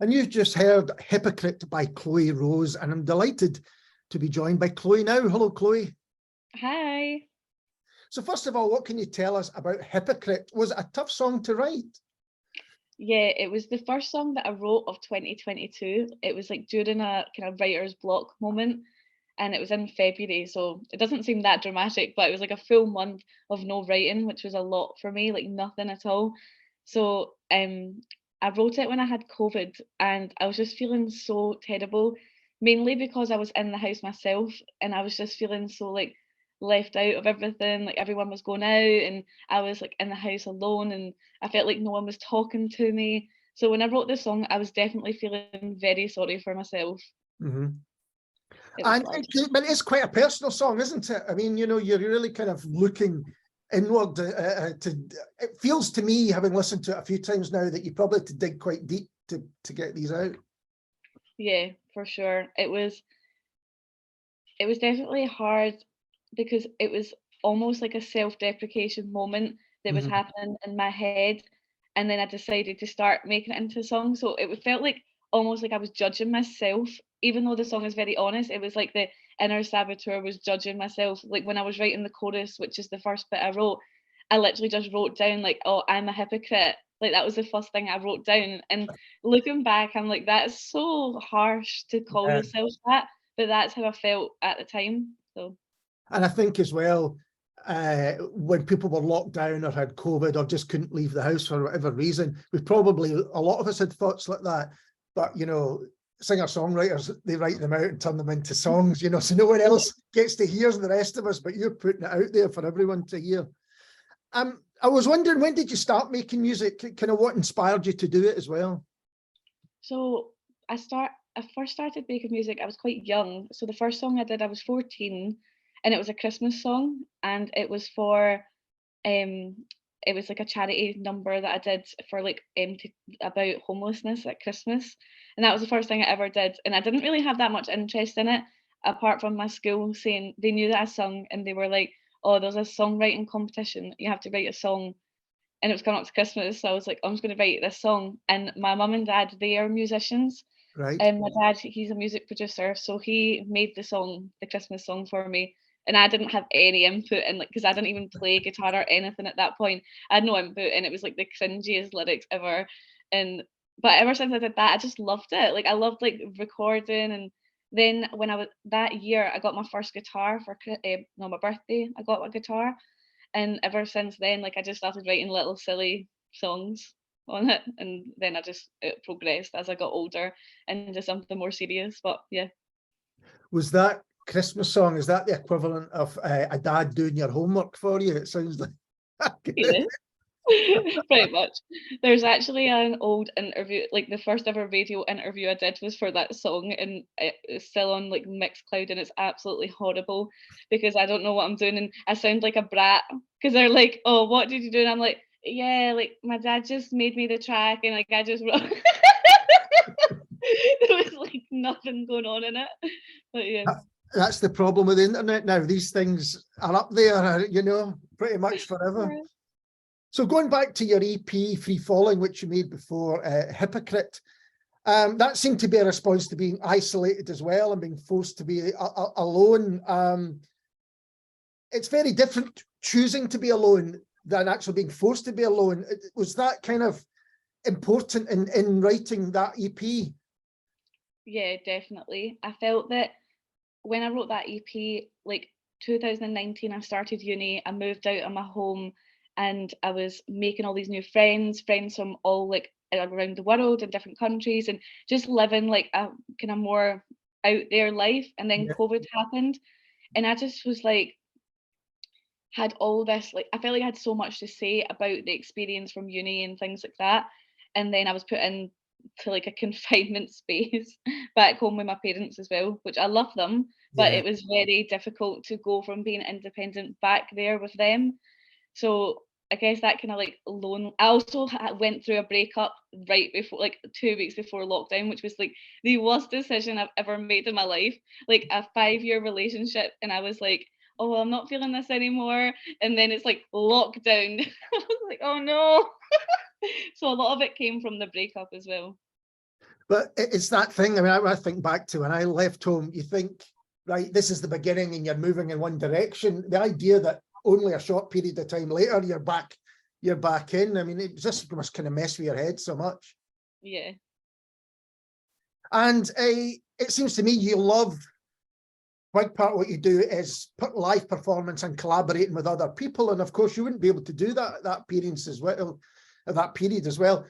And you've just heard Hypocrite by Chloe Roze, and I'm delighted to be joined by Chloe now. Hello, Chloe. Hi. So first of all, what can you tell us about Hypocrite? Was it a tough song to write? Yeah, it was the first song that I wrote of 2022. It was like during a kind of writer's block moment, and it was in February, so it doesn't seem that dramatic, but it was like a full month of no writing, which was a lot for me, like nothing at all. So I wrote it when I had COVID, and I was just feeling so terrible, mainly because I was in the house myself, and I was just feeling so like left out of everything. Like everyone was going out, and I was like in the house alone, and I felt like no one was talking to me. So when I wrote this song, I was definitely feeling very sorry for myself. Mm-hmm. But it is quite a personal song, isn't it? I mean, you know, you're really kind of looking inward it feels to me, having listened to it a few times now, that you probably had to dig quite deep to get these out. Yeah, for sure. It was definitely hard because it was almost like a self-deprecation moment that was happening in my head, and then I decided to start making it into a song. So it felt like almost like I was judging myself, even though the song is very honest. It was like the inner saboteur was judging myself. Like when I was writing the chorus, which is the first bit I wrote, I literally just wrote down like, "Oh, I'm a hypocrite." Like that was the first thing I wrote down. And looking back, I'm like, that is so harsh to call yourself that, but that's how I felt at the time. So. And I think as well, when people were locked down or had COVID or just couldn't leave the house for whatever reason, a lot of us had thoughts like that. But, you know, singer-songwriters, they write them out and turn them into songs, you know, so no one else gets to hear the rest of us, but you're putting it out there for everyone to hear. I was wondering, when did you start making music? Kind of what inspired you to do it as well? So I first started making music, I was quite young. So the first song I did, I was 14, and it was a Christmas song, and it was for it was like a charity number that I did for like about homelessness at Christmas. And that was the first thing I ever did. And I didn't really have that much interest in it, apart from my school saying they knew that I sung, and they were like, "Oh, there's a songwriting competition. You have to write a song." And it was coming up to Christmas, so I was like, I'm just going to write this song. And my mum and dad, they are musicians. Right. And my dad, he's a music producer, so he made the song, the Christmas song for me. And I didn't have any input in, like, because I didn't even play guitar or anything at that point. I had no input, and it was like the cringiest lyrics ever. And but ever since I did that, I just loved it. Like I loved like recording. And then when I was that year, I got my first guitar for my birthday. I got a guitar, and ever since then, like I just started writing little silly songs on it, and then it progressed as I got older into something more serious. But yeah. Was that Christmas song, is that the equivalent of a dad doing your homework for you? It sounds like. Yeah. Pretty much. There's actually an old interview, like the first ever radio interview I did was for that song, and it's still on like Mixcloud, and it's absolutely horrible because I don't know what I'm doing, and I sound like a brat because they're like, "Oh, what did you do?" And I'm like, "Yeah, like my dad just made me the track, and like I just wrote." There was like nothing going on in it, but yeah. That's the problem with the internet now. These things are up there, you know, pretty much forever. Yeah. So going back to your EP, Free Falling, which you made before Hypocrite, that seemed to be a response to being isolated as well and being forced to be alone. It's very different choosing to be alone than actually being forced to be alone. Was that kind of important in writing that EP? Yeah, definitely. I felt that when I wrote that EP, like 2019, I started uni, I moved out of my home, and I was making all these new friends from all like around the world in different countries, and just living like a kind of more out there life. And then COVID happened, and I just was like, had all this, like I felt like I had so much to say about the experience from uni and things like that. And then I was put in to like a confinement space back home with my parents as well, which I love them, but it was very difficult to go from being independent back there with them. So I guess that kind of like alone. I also went through a breakup right before, like 2 weeks before lockdown, which was like the worst decision I've ever made in my life. Like a 5-year relationship, and I was like, oh, I'm not feeling this anymore. And then it's like lockdown. I was like, oh no. So a lot of it came from the breakup as well. But it's that thing. I mean, I think back to when I left home, you think, right, this is the beginning and you're moving in one direction. The idea that only a short period of time later you're back in. I mean, it just must kind of mess with your head so much. Yeah. And it seems to me you love, big part of what you do is put live performance and collaborating with other people. And of course, you wouldn't be able to do that at that period as well.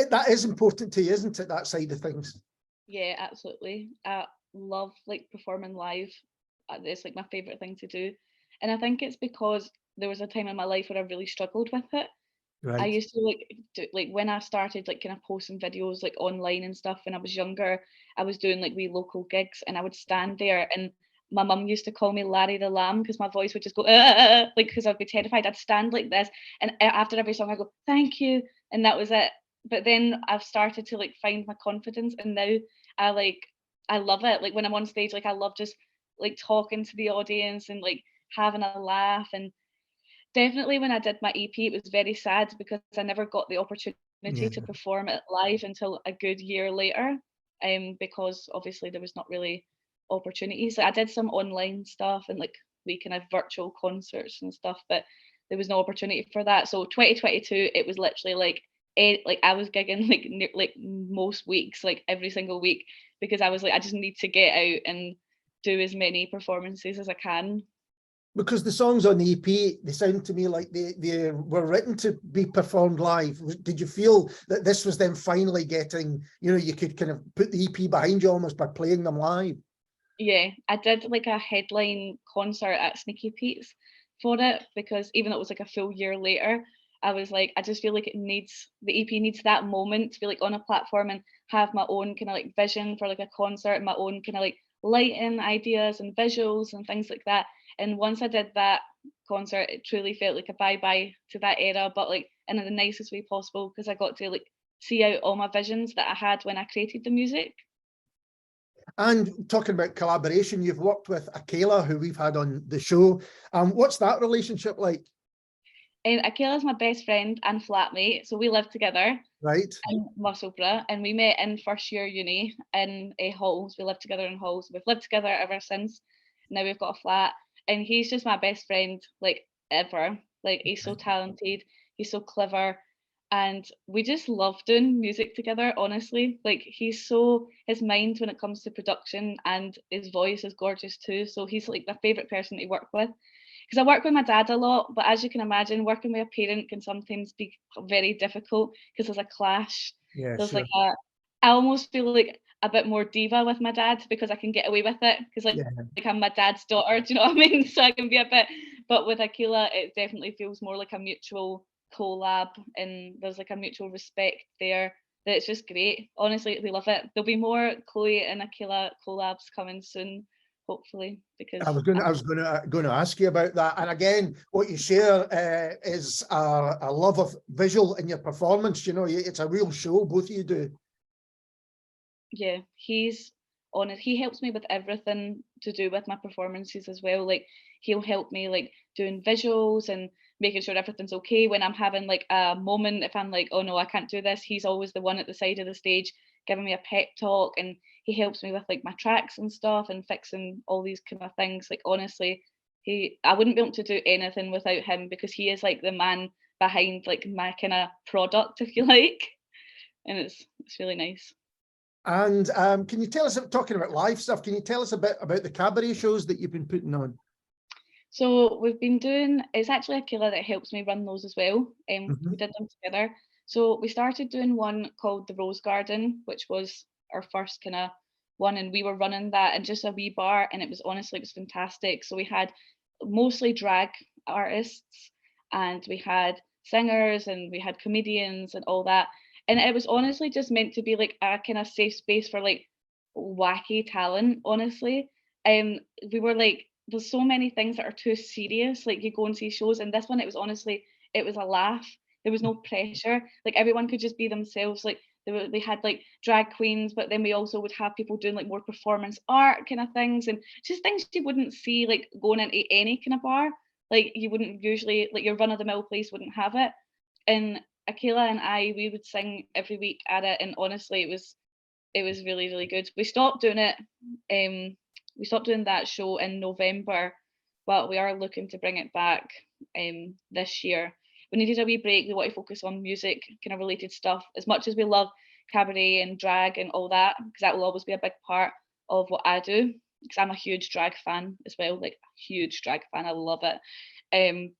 That is important to you, isn't it? That side of things. Yeah, absolutely. I love like performing live. It's like my favorite thing to do. And I think it's because there was a time in my life where I really struggled with it. I Right. used to like like when I started like kind of posting videos like online and stuff when I was younger, I was doing like wee local gigs and I would stand there and my mum used to call me Larry the Lamb because my voice would just go like because I'd be terrified. I'd stand like this and after every song I go thank you and that was it. But then I've started to like find my confidence and now I love it. Like when I'm on stage, like I love just like talking to the audience and like having a laugh and definitely when I did my EP, it was very sad because I never got the opportunity Yeah. to perform it live until a good year later, because obviously there was not really opportunities. Like, I did some online stuff and like we kind of virtual concerts and stuff, but there was no opportunity for that. So 2022, it was literally like I was gigging like most weeks, like every single week, because I was like I just need to get out and do as many performances as I can. Because the songs on the EP, they sound to me like they were written to be performed live. Did you feel that this was them finally getting, you could kind of put the EP behind you almost by playing them live? Yeah, I did like a headline concert at Sneaky Pete's for it because even though it was like a full year later, I was like, I just feel like the EP needs that moment to be like on a platform and have my own kind of like vision for like a concert, my own kind of like lighting ideas and visuals and things like that. And once I did that concert, it truly felt like a bye bye to that era, but like in the nicest way possible because I got to like see out all my visions that I had when I created the music. And talking about collaboration, you've worked with Akela, who we've had on the show. What's that relationship like? And Akila's my best friend and flatmate, so we live together Right. in Musselburgh, and we met in first year uni in halls. We lived together in halls. We've lived together ever since. Now we've got a flat, and he's just my best friend, like ever. Like he's so talented, he's so clever, and we just love doing music together. Honestly, like his mind when it comes to production and his voice is gorgeous too. So he's like my favorite person to work with because I work with my dad a lot, but as you can imagine, working with a parent can sometimes be very difficult because there's a clash. Yeah, There's like sure. I almost feel like a bit more diva with my dad because I can get away with it because Yeah. like I'm my dad's daughter, do you know what I mean? So I can be a bit, but with Akila, it definitely feels more like a mutual collab and there's like a mutual respect there. That it's just great. Honestly, we love it. There'll be more Chloe and Akila collabs coming soon, hopefully, because I was going to ask you about that. And again, what you share is a love of visual in your performance. It's a real show. Both of you do. yeah, he's on it. He helps me with everything to do with my performances as well. Like he'll help me like doing visuals and making sure everything's okay when I'm having like a moment. If I'm like, oh no, I can't do this, he's always the one at the side of the stage giving me a pep talk and he helps me with like my tracks and stuff and fixing all these kind of things. Like honestly, I wouldn't be able to do anything without him because he is like the man behind like my kind of product, if you like. And it's really nice. And can you tell us, talking about live stuff, can you tell us a bit about the cabaret shows that you've been putting on? So we've been doing, it's actually Akila that helps me run those as well. We Mhm. did them together. So we started doing one called the Rose Garden, which was our first kind of one, and we were running that in just a wee bar, and it was fantastic. So we had mostly drag artists, and we had singers, and we had comedians, and all that. And it was honestly just meant to be like a kind of safe space for like wacky talent. Honestly, we were like there's so many things that are too serious. Like you go and see shows, and this one, it was a laugh. There was no pressure. Like everyone could just be themselves. Like they had like drag queens, but then we also would have people doing like more performance art kind of things, and just things you wouldn't see like going into any kind of bar. Like you wouldn't usually like your run of the mill place wouldn't have it. And Akila and I, we would sing every week at it, and honestly, it was really, really good. We stopped doing it. We stopped doing that show in November, but we are looking to bring it back this year. We needed a wee break. We want to focus on music kind of related stuff. As much as we love cabaret and drag and all that, because that will always be a big part of what I do, because I'm a huge drag fan as well, like a huge drag fan. I love it.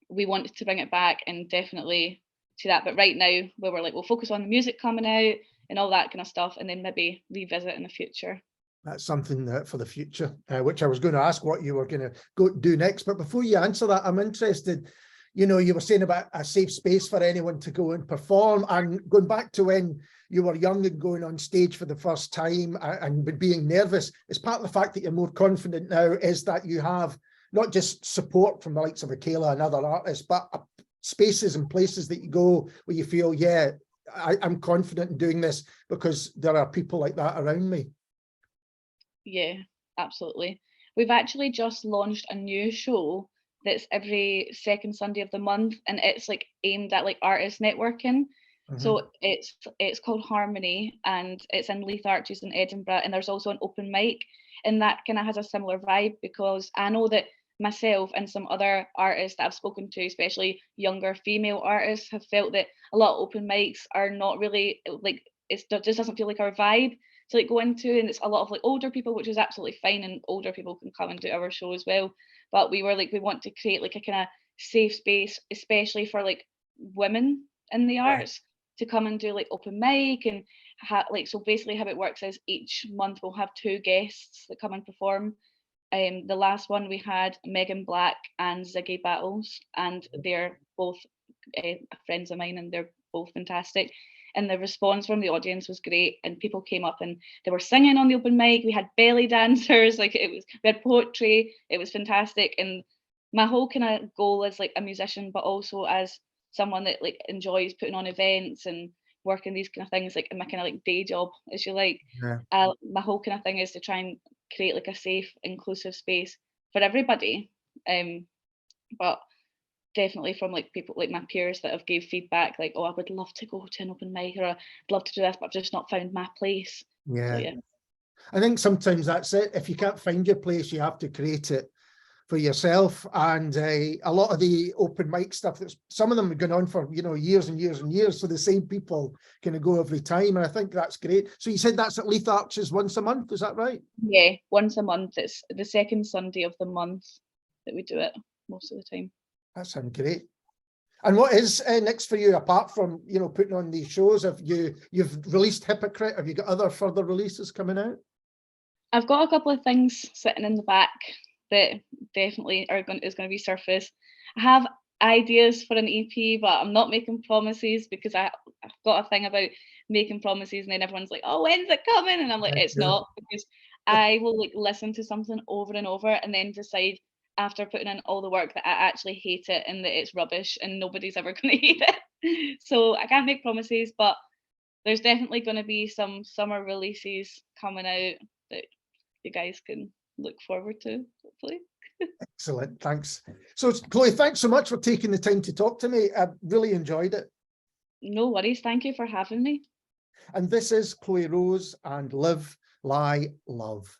We wanted to bring it back and definitely to that. But right now, we were like, we'll focus on the music coming out and all that kind of stuff, and then maybe revisit in the future. That's something that for the future, which I was going to ask what you were going to go do next. But before you answer that, I'm interested, you know, you were saying about a safe space for anyone to go and perform, and going back to when you were young and going on stage for the first time and being nervous. Is part of the fact that you're more confident now is that you have not just support from the likes of Akela and other artists, but spaces and places that you go where you feel, yeah, I'm confident in doing this because there are people like that around me. Yeah, absolutely. We've actually just launched a new show that's every second Sunday of the month, and it's like aimed at like artist networking. So it's called Harmony, and it's in Leith Arches in Edinburgh, and there's also an open mic, and that kind of has a similar vibe, because I know that myself and some other artists that I've spoken to, especially younger female artists, have felt that a lot of open mics are not really like, it just doesn't feel like our vibe to like go into, and it's a lot of like older people, which is absolutely fine, and older people can come and do our show as well. But we were like, we want to create like a kind of safe space, especially for like women in the arts, to come and do like open mic and like, so basically how it works is each month we'll have 2 guests that come and perform. The last one we had Megan Black and Ziggy Battles, and they're both friends of mine, and they're both fantastic. And the response from the audience was great, and people came up and they were singing on the open mic. We had belly dancers, like we had poetry. It was fantastic. And my whole kind of goal as like a musician, but also as someone that like enjoys putting on events and working these kind of things, like in my kind of like day job, as you like. My whole kind of thing is to try and create like a safe, inclusive space for everybody. But definitely from like people like my peers that have gave feedback like, oh, I would love to go to an open mic, or I'd love to do this, but I've just not found my place. So, yeah. I think sometimes that's it. If you can't find your place, you have to create it for yourself. And a lot of the open mic stuff, that's some of them have gone on for, you know, years and years and years, so the same people kind of go every time, and I think that's great. So you said that's at Leith Arches once a month, is that right? Yeah, once a month. It's the second Sunday of the month that we do it most of the time. That sounds great. And what is next for you, apart from, you know, putting on these shows? Have you've released Hypocrite? Have you got other further releases coming out? I've got a couple of things sitting in the back that definitely is going to be surface. I have ideas for an EP, but I'm not making promises, because I've got a thing about making promises and then everyone's like, oh, when's it coming? And I'm like, it's not, because I will like listen to something over and over and then decide after putting in all the work that I actually hate it and that it's rubbish and nobody's ever going to hear it. So I can't make promises, but there's definitely going to be some summer releases coming out that you guys can look forward to, hopefully. Excellent, thanks. So Chloe, thanks so much for taking the time to talk to me. I really enjoyed it. No worries, thank you for having me. And this is Chloe Roze and Live, Lie, Love.